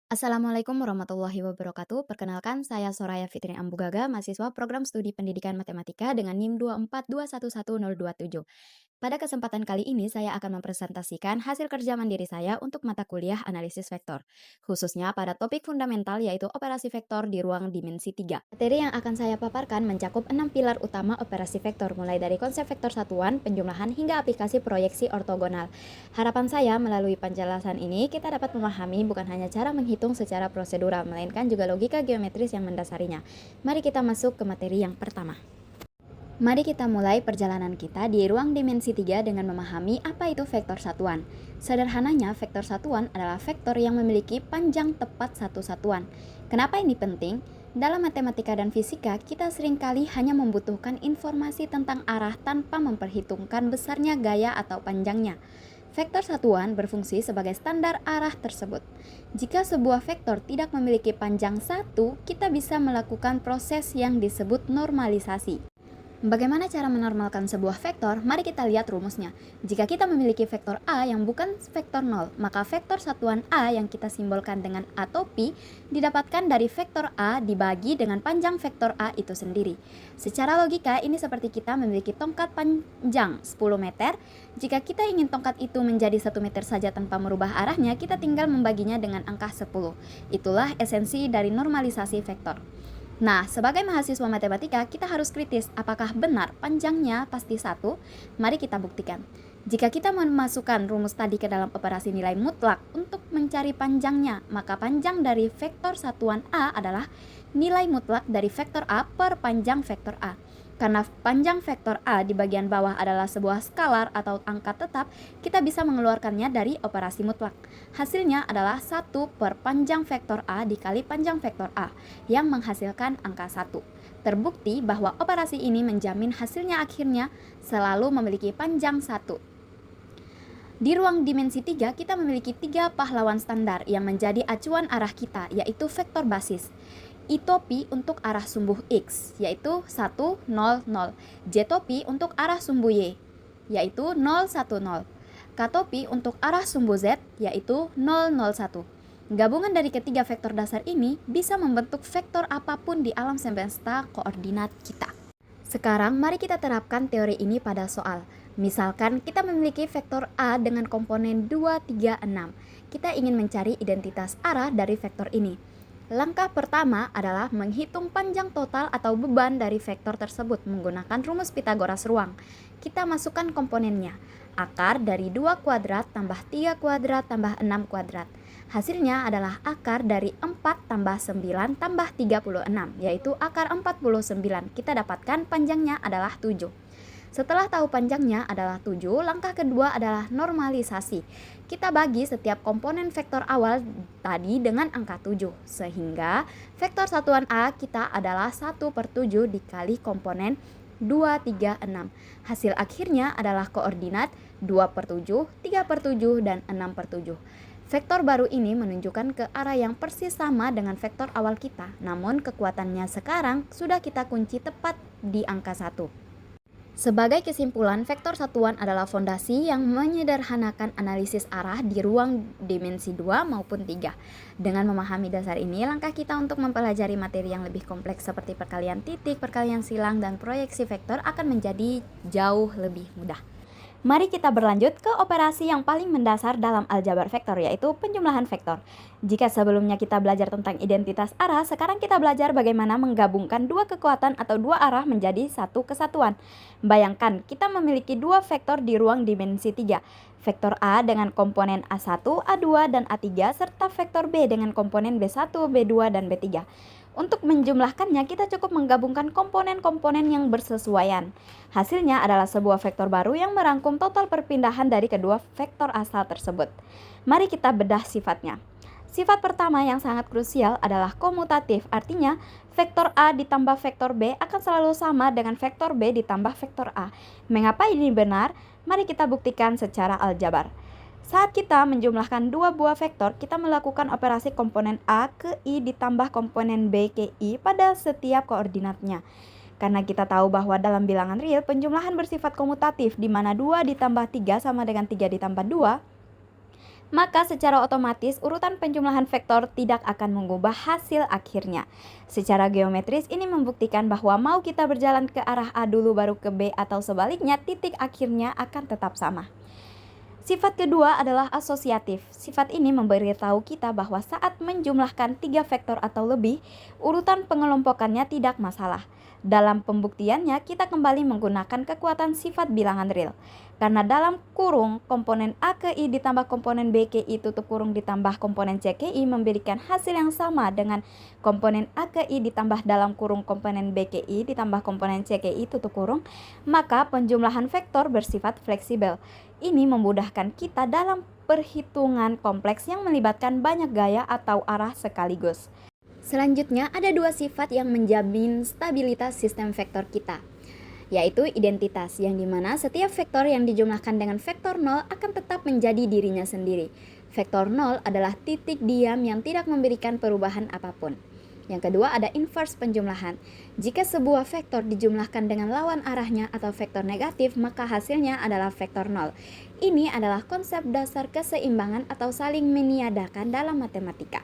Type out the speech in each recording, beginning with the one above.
Assalamualaikum warahmatullahi wabarakatuh. Perkenalkan, saya Soraya Fitri Ambugaga, mahasiswa program studi pendidikan matematika dengan NIM 242111027. Pada kesempatan kali ini, saya akan mempresentasikan hasil kerja mandiri saya untuk mata kuliah analisis vektor, khususnya pada topik fundamental yaitu operasi vektor di ruang dimensi 3. Materi yang akan saya paparkan mencakup 6 pilar utama operasi vektor, mulai dari konsep vektor satuan, penjumlahan, hingga aplikasi proyeksi ortogonal. Harapan saya melalui penjelasan ini kita dapat memahami bukan hanya cara menghitung secara prosedural, melainkan juga logika geometris yang mendasarinya. Mari kita masuk ke materi yang pertama. Mari kita mulai perjalanan kita di ruang dimensi 3 dengan memahami apa itu vektor satuan. Sederhananya, vektor satuan adalah vektor yang memiliki panjang tepat satu satuan. Kenapa ini penting? Dalam matematika dan fisika, kita seringkali hanya membutuhkan informasi tentang arah tanpa memperhitungkan besarnya gaya atau panjangnya. Vektor satuan berfungsi sebagai standar arah tersebut. Jika sebuah vektor tidak memiliki panjang satu, kita bisa melakukan proses yang disebut normalisasi. Bagaimana cara menormalkan sebuah vektor? Mari kita lihat rumusnya. Jika kita memiliki vektor A yang bukan vektor 0, maka vektor satuan A yang kita simbolkan dengan A atau pi didapatkan dari vektor A dibagi dengan panjang vektor A itu sendiri. Secara logika, ini seperti kita memiliki tongkat panjang 10 meter. Jika kita ingin tongkat itu menjadi 1 meter saja tanpa merubah arahnya, kita tinggal membaginya dengan angka 10. Itulah esensi dari normalisasi vektor. Nah, sebagai mahasiswa matematika, kita harus kritis apakah benar panjangnya pasti 1. Mari kita buktikan. Jika kita memasukkan rumus tadi ke dalam operasi nilai mutlak untuk mencari panjangnya, maka panjang dari vektor satuan A adalah nilai mutlak dari vektor A per panjang vektor A. Karena panjang vektor A di bagian bawah adalah sebuah skalar atau angka tetap, kita bisa mengeluarkannya dari operasi mutlak. Hasilnya adalah 1 per panjang vektor A dikali panjang vektor A, yang menghasilkan angka 1. Terbukti bahwa operasi ini menjamin hasilnya akhirnya selalu memiliki panjang 1. Di ruang dimensi 3, kita memiliki 3 pahlawan standar yang menjadi acuan arah kita, yaitu vektor basis. I-topi untuk arah sumbu X, yaitu 1, 0, 0. J-topi untuk arah sumbu Y, yaitu 0, 1, 0. K-topi untuk arah sumbu Z, yaitu 0, 0, 1. Gabungan dari ketiga vektor dasar ini bisa membentuk vektor apapun di alam semesta koordinat kita. Sekarang mari kita terapkan teori ini pada soal. Misalkan kita memiliki vektor A dengan komponen 2, 3, 6. Kita ingin mencari identitas arah dari vektor ini. Langkah pertama adalah menghitung panjang total atau beban dari vektor tersebut menggunakan rumus Pitagoras ruang. Kita masukkan komponennya. Akar dari 2 kuadrat tambah 3 kuadrat tambah 6 kuadrat. Hasilnya adalah akar dari 4 tambah 9 tambah 36, yaitu akar 49. Kita dapatkan panjangnya adalah 7. Setelah tahu panjangnya adalah 7, langkah kedua adalah normalisasi. Kita bagi setiap komponen vektor awal tadi dengan angka 7, sehingga vektor satuan A kita adalah 1 per 7 dikali komponen 2, 3, 6. Hasil akhirnya adalah koordinat 2 per 7, 3 per 7, dan 6 per 7. Vektor baru ini menunjukkan ke arah yang persis sama dengan vektor awal kita, namun kekuatannya sekarang sudah kita kunci tepat di angka 1. Sebagai kesimpulan, vektor satuan adalah fondasi yang menyederhanakan analisis arah di ruang dimensi 2 maupun 3. Dengan memahami dasar ini, langkah kita untuk mempelajari materi yang lebih kompleks seperti perkalian titik, perkalian silang, dan proyeksi vektor akan menjadi jauh lebih mudah. Mari kita berlanjut ke operasi yang paling mendasar dalam aljabar vektor, yaitu penjumlahan vektor. Jika sebelumnya kita belajar tentang identitas arah, sekarang kita belajar bagaimana menggabungkan dua kekuatan atau dua arah menjadi satu kesatuan. Bayangkan, kita memiliki dua vektor di ruang dimensi 3. Vektor A dengan komponen A1, A2, dan A3, serta vektor B dengan komponen B1, B2, dan B3. Untuk menjumlahkannya, kita cukup menggabungkan komponen-komponen yang bersesuaian. Hasilnya adalah sebuah vektor baru yang merangkum total perpindahan dari kedua vektor asal tersebut. Mari kita bedah sifatnya. Sifat pertama yang sangat krusial adalah komutatif, artinya vektor A ditambah vektor B akan selalu sama dengan vektor B ditambah vektor A. Mengapa ini benar? Mari kita buktikan secara aljabar. Saat kita menjumlahkan dua buah vektor, kita melakukan operasi komponen A ke I ditambah komponen B ke I pada setiap koordinatnya. Karena kita tahu bahwa dalam bilangan real, penjumlahan bersifat komutatif, di mana 2 ditambah 3 sama dengan 3 ditambah 2, maka secara otomatis urutan penjumlahan vektor tidak akan mengubah hasil akhirnya. Secara geometris ini membuktikan bahwa mau kita berjalan ke arah A dulu baru ke B atau sebaliknya, titik akhirnya akan tetap sama. Sifat kedua adalah asosiatif. Sifat ini memberitahu kita bahwa saat menjumlahkan 3 vektor atau lebih, urutan pengelompokannya tidak masalah. Dalam pembuktiannya, kita kembali menggunakan kekuatan sifat bilangan real. Karena dalam kurung komponen A ke I ditambah komponen B ke I tutup kurung ditambah komponen C ke I memberikan hasil yang sama dengan komponen A ke I ditambah dalam kurung komponen B ke I ditambah komponen C ke I tutup kurung, maka penjumlahan vektor bersifat fleksibel. Ini memudahkan kita dalam perhitungan kompleks yang melibatkan banyak gaya atau arah sekaligus. Selanjutnya, ada dua sifat yang menjamin stabilitas sistem vektor kita, yaitu identitas, yang dimana setiap vektor yang dijumlahkan dengan vektor 0 akan tetap menjadi dirinya sendiri. Vektor 0 adalah titik diam yang tidak memberikan perubahan apapun. Yang kedua ada inverse penjumlahan. Jika sebuah vektor dijumlahkan dengan lawan arahnya atau vektor negatif, maka hasilnya adalah vektor 0. Ini adalah konsep dasar keseimbangan atau saling meniadakan dalam matematika.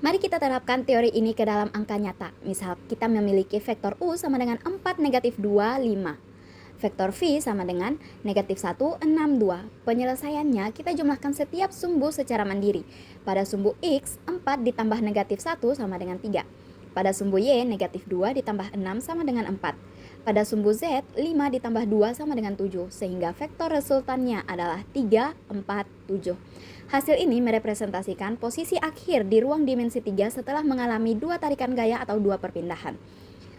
Mari kita terapkan teori ini ke dalam angka nyata. Misal kita memiliki vektor U sama dengan 4, negatif 2, 5. Vektor V sama dengan negatif 1, 6, 2. Penyelesaiannya kita jumlahkan setiap sumbu secara mandiri. Pada sumbu X, 4 ditambah negatif 1 sama dengan 3. Pada sumbu Y, negatif 2 ditambah 6 sama dengan 4. Pada sumbu Z, 5 ditambah 2 sama dengan 7. Sehingga vektor resultannya adalah 3, 4, 7. Hasil ini merepresentasikan posisi akhir di ruang dimensi 3 setelah mengalami 2 tarikan gaya atau 2 perpindahan.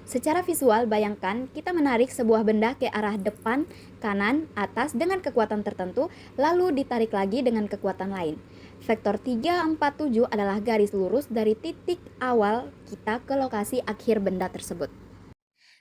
Secara visual, bayangkan kita menarik sebuah benda ke arah depan, kanan, atas dengan kekuatan tertentu, lalu ditarik lagi dengan kekuatan lain. Vektor 3, 4, 7 adalah garis lurus dari titik awal kita ke lokasi akhir benda tersebut.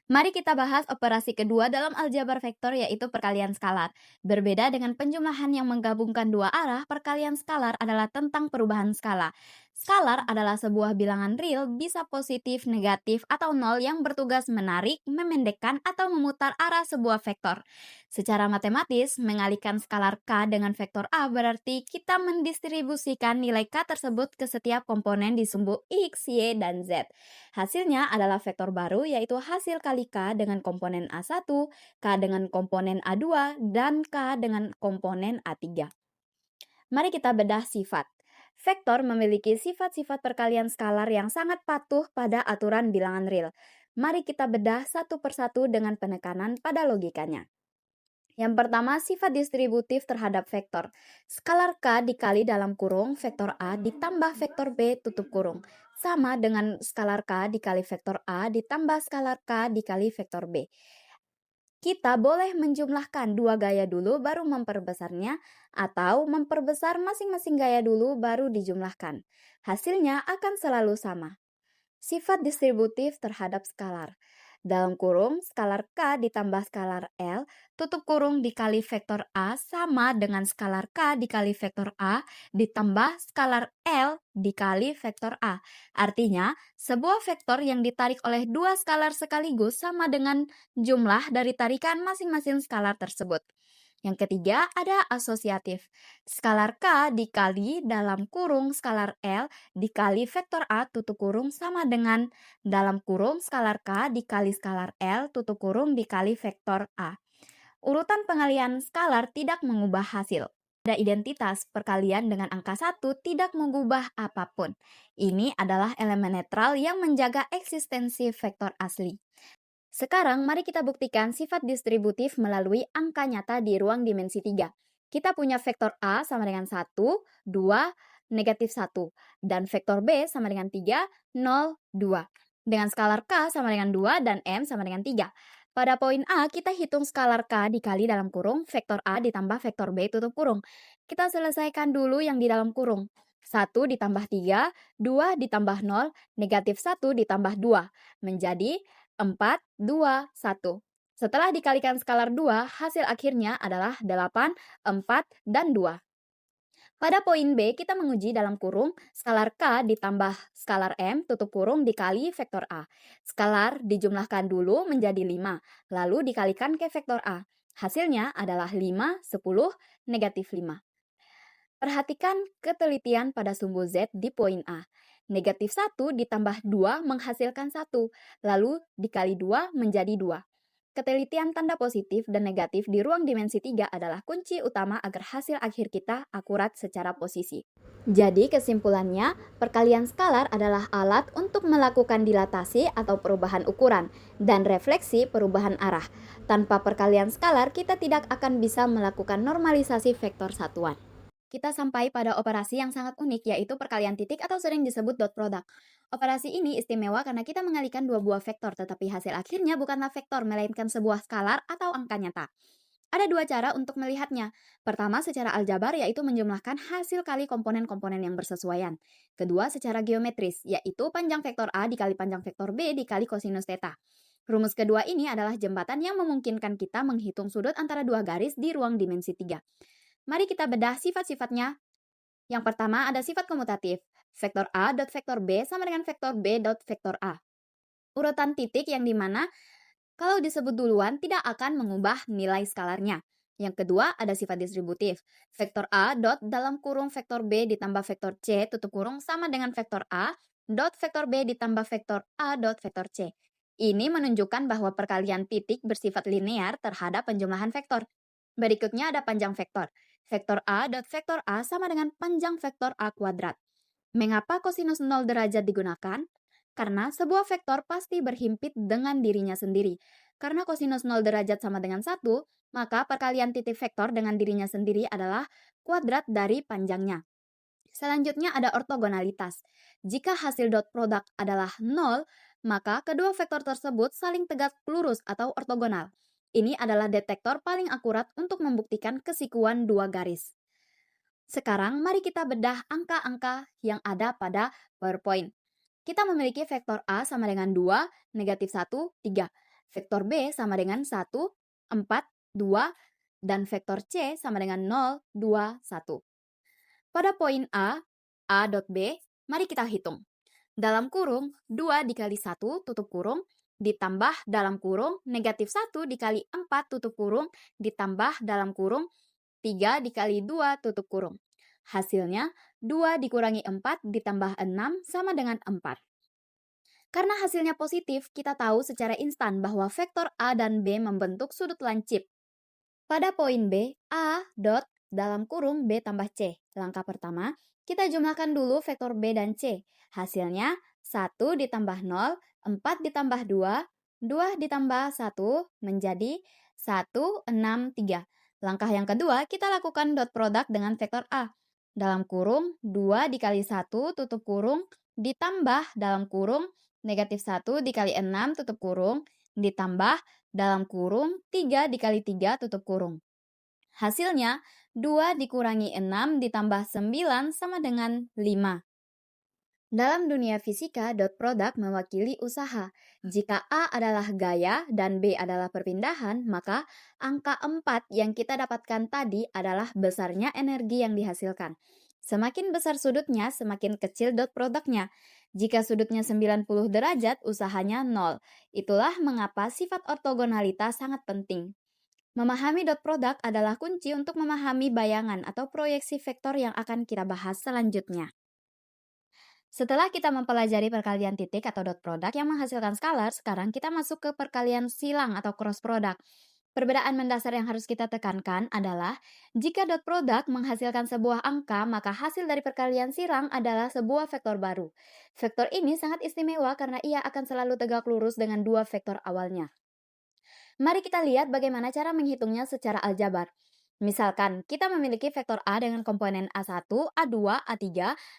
Mari kita bahas operasi kedua dalam aljabar vektor, yaitu perkalian skalar. Berbeda dengan penjumlahan yang menggabungkan dua arah, perkalian skalar adalah tentang perubahan skala. Skalar adalah sebuah bilangan real, bisa positif, negatif, atau nol yang bertugas menarik, memendekkan, atau memutar arah sebuah vektor. Secara matematis, mengalihkan skalar K dengan vektor A berarti kita mendistribusikan nilai K tersebut ke setiap komponen di sumbu X, Y, dan Z. Hasilnya adalah vektor baru, yaitu hasil kali K dengan komponen A1, K dengan komponen A2, dan K dengan komponen A3. Mari kita bedah sifat. Vektor memiliki sifat-sifat perkalian skalar yang sangat patuh pada aturan bilangan real. Mari kita bedah satu persatu dengan penekanan pada logikanya. Yang pertama, sifat distributif terhadap vektor. Skalar K dikali dalam kurung vektor A ditambah vektor B tutup kurung, sama dengan skalar K dikali vektor A ditambah skalar K dikali vektor B. Kita boleh menjumlahkan dua gaya dulu baru memperbesarnya, atau memperbesar masing-masing gaya dulu baru dijumlahkan. Hasilnya akan selalu sama. Sifat distributif terhadap skalar. Dalam kurung, skalar K ditambah skalar L, tutup kurung dikali vektor A sama dengan skalar K dikali vektor A ditambah skalar L dikali vektor A. Artinya, sebuah vektor yang ditarik oleh dua skalar sekaligus sama dengan jumlah dari tarikan masing-masing skalar tersebut. Yang ketiga ada asosiatif. Skalar K dikali dalam kurung skalar L dikali vektor A tutup kurung sama dengan dalam kurung skalar K dikali skalar L tutup kurung dikali vektor A. Urutan pengalihan skalar tidak mengubah hasil. Pada identitas, perkalian dengan angka 1 tidak mengubah apapun. Ini adalah elemen netral yang menjaga eksistensi vektor asli. Sekarang mari kita buktikan sifat distributif melalui angka nyata di ruang dimensi 3. Kita punya vektor A sama dengan 1, 2, negatif 1. Dan vektor B sama dengan 3, 0, 2. Dengan skalar K sama dengan 2 dan M sama dengan 3. Pada poin A, kita hitung skalar K dikali dalam kurung vektor A ditambah vektor B tutup kurung. Kita selesaikan dulu yang di dalam kurung. 1 ditambah 3, 2 ditambah 0, negatif 1 ditambah 2. Menjadi 4, 2, 1. Setelah dikalikan skalar 2, hasil akhirnya adalah 8, 4, dan 2. Pada poin B, kita menguji dalam kurung skalar K ditambah skalar M tutup kurung dikali vektor A. Skalar dijumlahkan dulu menjadi 5, lalu dikalikan ke vektor A. Hasilnya adalah 5, 10, negatif 5. Perhatikan ketelitian pada sumbu Z di poin A. Negatif 1 ditambah 2 menghasilkan 1, lalu dikali 2 menjadi 2. Ketelitian tanda positif dan negatif di ruang dimensi 3 adalah kunci utama agar hasil akhir kita akurat secara posisi. Jadi kesimpulannya, perkalian skalar adalah alat untuk melakukan dilatasi atau perubahan ukuran dan refleksi perubahan arah. Tanpa perkalian skalar, kita tidak akan bisa melakukan normalisasi vektor satuan. Kita sampai pada operasi yang sangat unik, yaitu perkalian titik atau sering disebut dot product. Operasi ini istimewa karena kita mengalihkan dua buah vektor, tetapi hasil akhirnya bukanlah vektor, melainkan sebuah skalar atau angka nyata. Ada dua cara untuk melihatnya. Pertama, secara aljabar, yaitu menjumlahkan hasil kali komponen-komponen yang bersesuaian. Kedua, secara geometris, yaitu panjang vektor A dikali panjang vektor B dikali kosinus theta. Rumus kedua ini adalah jembatan yang memungkinkan kita menghitung sudut antara dua garis di ruang dimensi 3. Mari kita bedah sifat-sifatnya. Yang pertama ada sifat komutatif. Vektor A dot vektor B sama dengan vektor B dot vektor A. Urutan titik yang dimana kalau disebut duluan tidak akan mengubah nilai skalarnya. Yang kedua ada sifat distributif. Vektor A dot dalam kurung vektor B ditambah vektor C tutup kurung sama dengan vektor A dot vektor B ditambah vektor A dot vektor C. Ini menunjukkan bahwa perkalian titik bersifat linear terhadap penjumlahan vektor. Berikutnya ada panjang vektor. Vektor A dot vektor A sama dengan panjang vektor A kuadrat. Mengapa kosinus 0 derajat digunakan? Karena sebuah vektor pasti berhimpit dengan dirinya sendiri. Karena kosinus 0 derajat sama dengan 1, maka perkalian titik vektor dengan dirinya sendiri adalah kuadrat dari panjangnya. Selanjutnya ada ortogonalitas. Jika hasil dot product adalah 0, maka kedua vektor tersebut saling tegak lurus atau ortogonal. Ini adalah detektor paling akurat untuk membuktikan kesikuan dua garis. Sekarang mari kita bedah angka-angka yang ada pada PowerPoint. Kita memiliki vektor A sama dengan 2, negatif 1, 3. Vektor B sama dengan 1, 4, 2, dan vektor C sama dengan 0, 2, 1. Pada poin A dot B, mari kita hitung. Dalam kurung, 2 dikali 1 tutup kurung, ditambah dalam kurung, negatif 1 dikali 4 tutup kurung, ditambah dalam kurung, 3 dikali 2 tutup kurung. Hasilnya, 2 dikurangi 4 ditambah 6 sama dengan 4. Karena hasilnya positif, kita tahu secara instan bahwa vektor A dan B membentuk sudut lancip. Pada poin B, A dot dalam kurung B tambah C. Langkah pertama, kita jumlahkan dulu vektor B dan C. Hasilnya 1 ditambah 0, 4 ditambah 2, 2 ditambah 1 menjadi 1, 6, 3. Langkah yang kedua, kita lakukan dot product dengan vektor A. Dalam kurung 2 dikali 1 tutup kurung ditambah dalam kurung negatif 1 dikali 6 tutup kurung ditambah dalam kurung 3 dikali 3 tutup kurung. Hasilnya, 2 dikurangi 6 ditambah 9 sama dengan 5. Dalam dunia fisika, dot product mewakili usaha. Jika A adalah gaya dan B adalah perpindahan, maka angka 4 yang kita dapatkan tadi adalah besarnya energi yang dihasilkan. Semakin besar sudutnya, semakin kecil dot produknya. Jika sudutnya 90 derajat, usahanya 0. Itulah mengapa sifat ortogonalitas sangat penting. Memahami dot product adalah kunci untuk memahami bayangan atau proyeksi vektor yang akan kita bahas selanjutnya. Setelah kita mempelajari perkalian titik atau dot product yang menghasilkan skalar, sekarang kita masuk ke perkalian silang atau cross product. Perbedaan mendasar yang harus kita tekankan adalah jika dot product menghasilkan sebuah angka, maka hasil dari perkalian silang adalah sebuah vektor baru. Vektor ini sangat istimewa karena ia akan selalu tegak lurus dengan dua vektor awalnya. Mari kita lihat bagaimana cara menghitungnya secara aljabar. Misalkan, kita memiliki vektor A dengan komponen A1, A2, A3,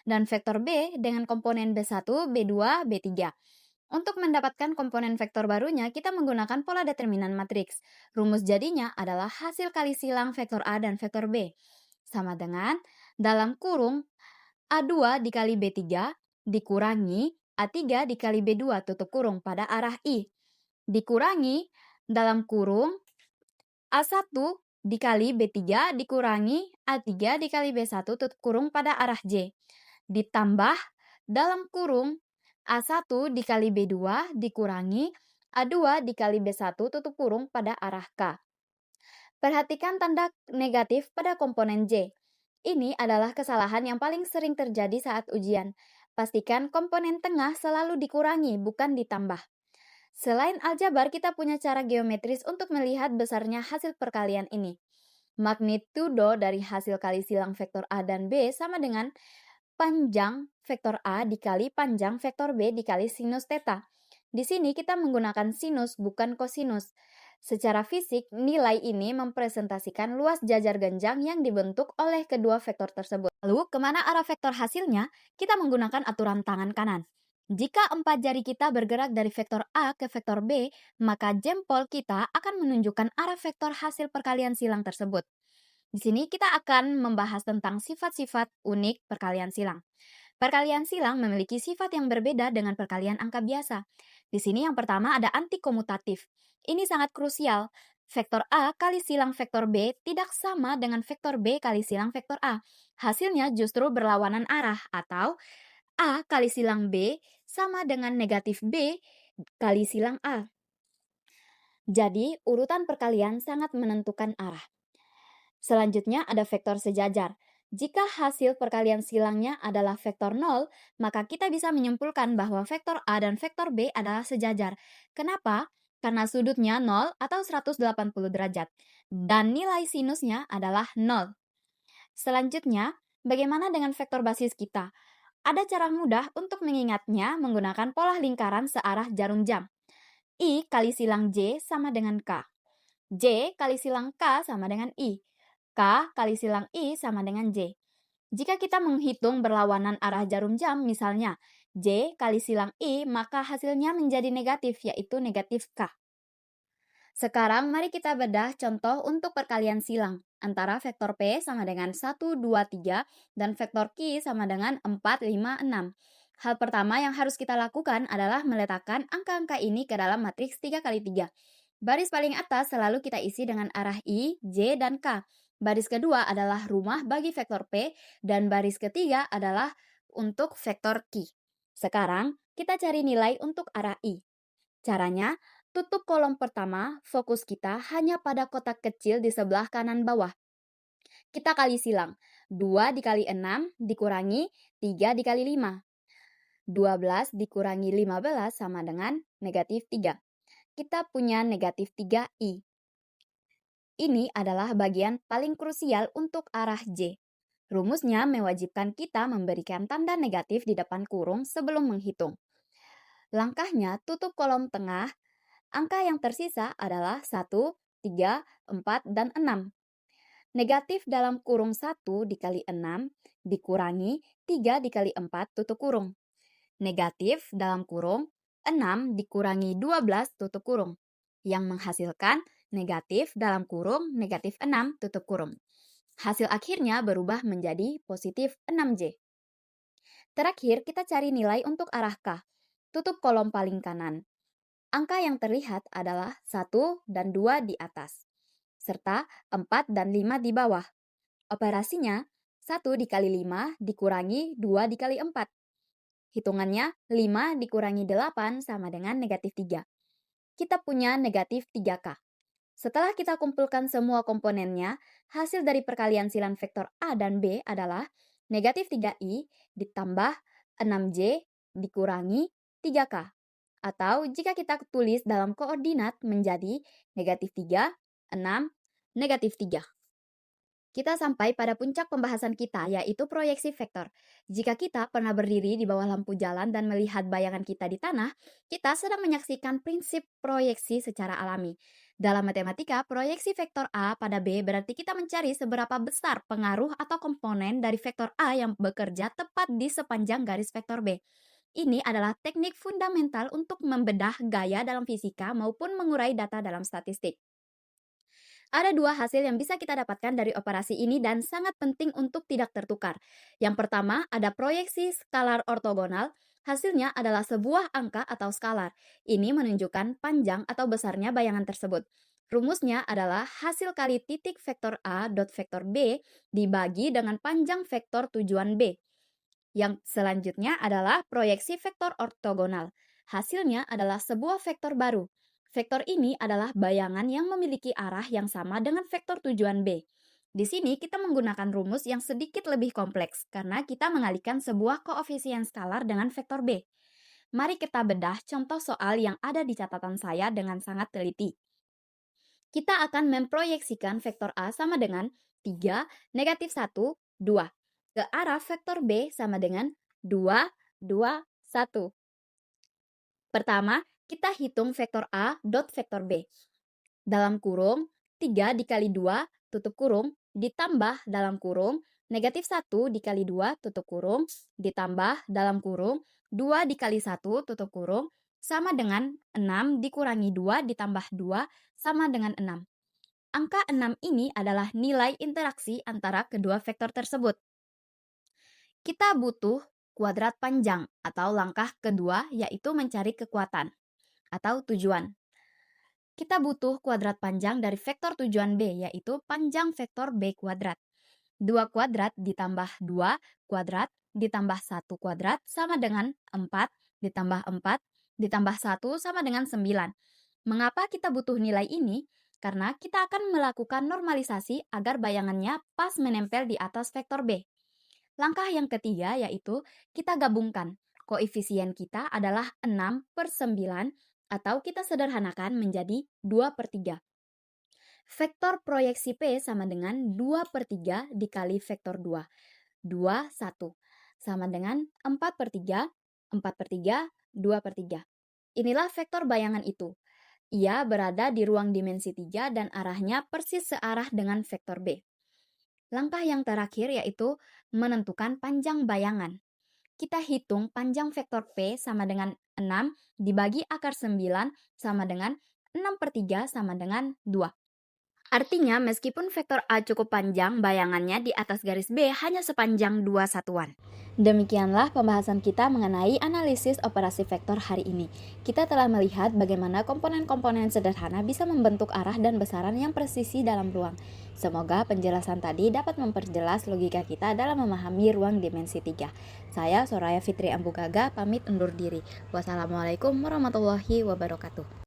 dan vektor B dengan komponen B1, B2, B3. Untuk mendapatkan komponen vektor barunya, kita menggunakan pola determinan matriks. Rumus jadinya adalah hasil kali silang vektor A dan vektor B. Sama dengan dalam kurung A2 dikali B3 dikurangi A3 dikali B2 tutup kurung pada arah I. Dikurangi dalam kurung A1 dikali B3 dikurangi A3 dikali B1 tutup kurung pada arah J. Ditambah dalam kurung A1 dikali B2 dikurangi A2 dikali B1 tutup kurung pada arah K. Perhatikan tanda negatif pada komponen J. Ini adalah kesalahan yang paling sering terjadi saat ujian. Pastikan komponen tengah selalu dikurangi, bukan ditambah. Selain aljabar, kita punya cara geometris untuk melihat besarnya hasil perkalian ini. Magnitudo dari hasil kali silang vektor A dan B sama dengan panjang vektor A dikali panjang vektor B dikali sinus theta. Di sini kita menggunakan sinus bukan kosinus. Secara fisik, nilai ini mempresentasikan luas jajar genjang yang dibentuk oleh kedua vektor tersebut. Lalu, kemana arah vektor hasilnya? Kita menggunakan aturan tangan kanan. Jika empat jari kita bergerak dari vektor A ke vektor B, maka jempol kita akan menunjukkan arah vektor hasil perkalian silang tersebut. Di sini kita akan membahas tentang sifat-sifat unik perkalian silang. Perkalian silang memiliki sifat yang berbeda dengan perkalian angka biasa. Di sini yang pertama ada antikomutatif. Ini sangat krusial. Vektor A kali silang vektor B tidak sama dengan vektor B kali silang vektor A. Hasilnya justru berlawanan arah atau A kali silang B sama dengan negatif B kali silang A. Jadi, urutan perkalian sangat menentukan arah. Selanjutnya ada vektor sejajar. Jika hasil perkalian silangnya adalah vektor 0, maka kita bisa menyimpulkan bahwa vektor A dan vektor B adalah sejajar. Kenapa? Karena sudutnya 0 atau 180 derajat. Dan nilai sinusnya adalah 0. Selanjutnya, bagaimana dengan vektor basis kita? Ada cara mudah untuk mengingatnya menggunakan pola lingkaran searah jarum jam. I kali silang J sama dengan K. J kali silang K sama dengan I. K kali silang I sama dengan J. Jika kita menghitung berlawanan arah jarum jam, misalnya J kali silang I, maka hasilnya menjadi negatif, yaitu negatif K. Sekarang mari kita bedah contoh untuk perkalian silang antara vektor P sama dengan 1, 2, 3 dan vektor Q sama dengan 4, 5, 6. Hal pertama yang harus kita lakukan adalah meletakkan angka-angka ini ke dalam matriks 3 kali 3. Baris paling atas selalu kita isi dengan arah I, J, dan K. Baris kedua adalah rumah bagi vektor P dan baris ketiga adalah untuk vektor Q. Sekarang kita cari nilai untuk arah I. Caranya, tutup kolom pertama, fokus kita hanya pada kotak kecil di sebelah kanan bawah. Kita kali silang, 2 dikali 6 dikurangi 3 dikali 5. 12 dikurangi 15 sama dengan negatif 3. Kita punya negatif 3i. Ini adalah bagian paling krusial untuk arah J. Rumusnya mewajibkan kita memberikan tanda negatif di depan kurung sebelum menghitung. Langkahnya tutup kolom tengah. Angka yang tersisa adalah 1, 3, 4, dan 6. Negatif dalam kurung 1 dikali 6 dikurangi 3 dikali 4 tutup kurung. Negatif dalam kurung 6 dikurangi 12 tutup kurung. Yang menghasilkan negatif dalam kurung negatif 6 tutup kurung. Hasil akhirnya berubah menjadi positif 6J. Terakhir, kita cari nilai untuk arah K. Tutup kolom paling kanan. Angka yang terlihat adalah 1 dan 2 di atas, serta 4 dan 5 di bawah. Operasinya, 1 dikali 5 dikurangi 2 dikali 4. Hitungannya, 5 dikurangi 8 sama dengan negatif 3. Kita punya negatif 3K. Setelah kita kumpulkan semua komponennya, hasil dari perkalian silang vektor A dan B adalah negatif 3i ditambah 6J dikurangi 3K. Atau jika kita tulis dalam koordinat menjadi negatif 3, 6, negatif 3. Kita sampai pada puncak pembahasan kita, yaitu proyeksi vektor. Jika kita pernah berdiri di bawah lampu jalan dan melihat bayangan kita di tanah, kita sedang menyaksikan prinsip proyeksi secara alami. Dalam matematika, proyeksi vektor A pada B berarti kita mencari seberapa besar pengaruh atau komponen dari vektor A yang bekerja tepat di sepanjang garis vektor B. Ini adalah teknik fundamental untuk membedah gaya dalam fisika maupun mengurai data dalam statistik. Ada dua hasil yang bisa kita dapatkan dari operasi ini dan sangat penting untuk tidak tertukar. Yang pertama, ada proyeksi skalar ortogonal. Hasilnya adalah sebuah angka atau skalar. Ini menunjukkan panjang atau besarnya bayangan tersebut. Rumusnya adalah hasil kali titik vektor A dot vektor B dibagi dengan panjang vektor tujuan B. Yang selanjutnya adalah proyeksi vektor ortogonal. Hasilnya adalah sebuah vektor baru. Vektor ini adalah bayangan yang memiliki arah yang sama dengan vektor tujuan B. Di sini kita menggunakan rumus yang sedikit lebih kompleks karena kita mengalihkan sebuah koefisien skalar dengan vektor B. Mari kita bedah contoh soal yang ada di catatan saya dengan sangat teliti. Kita akan memproyeksikan vektor A sama dengan 3, negatif 1, 2 ke arah vektor B sama dengan 2, 2, 1. Pertama, kita hitung vektor A dot vektor B. Dalam kurung, 3 dikali 2 tutup kurung ditambah dalam kurung negatif 1 dikali 2 tutup kurung ditambah dalam kurung 2 dikali 1 tutup kurung sama dengan 6 dikurangi 2 ditambah 2 sama dengan 6. Angka 6 ini adalah nilai interaksi antara kedua vektor tersebut. Kita butuh kuadrat panjang atau langkah kedua yaitu mencari kekuatan atau tujuan. Kita butuh kuadrat panjang dari vektor tujuan B, yaitu panjang vektor B kuadrat. 2 kuadrat ditambah 2 kuadrat ditambah 1 kuadrat sama dengan 4 ditambah 4 ditambah 1 sama dengan 9. Mengapa kita butuh nilai ini? Karena kita akan melakukan normalisasi agar bayangannya pas menempel di atas vektor B. Langkah yang ketiga yaitu kita gabungkan. Koefisien kita adalah 6/9 atau kita sederhanakan menjadi 2/3. Vektor proyeksi P sama dengan 2/3 dikali vektor 2. 2, 1. Sama dengan 4/3, 4/3, 2/3. Inilah vektor bayangan itu. Ia berada di ruang dimensi 3 dan arahnya persis searah dengan vektor B. Langkah yang terakhir yaitu menentukan panjang bayangan. Kita hitung panjang vektor P sama dengan 6 dibagi akar 9 sama dengan 6/3 sama dengan 2. Artinya meskipun vektor A cukup panjang, bayangannya di atas garis B hanya sepanjang 2 satuan. Demikianlah pembahasan kita mengenai analisis operasi vektor hari ini. Kita telah melihat bagaimana komponen-komponen sederhana bisa membentuk arah dan besaran yang presisi dalam ruang. Semoga penjelasan tadi dapat memperjelas logika kita dalam memahami ruang dimensi 3. Saya Soraya Fitri Ambugaga pamit undur diri. Wassalamualaikum warahmatullahi wabarakatuh.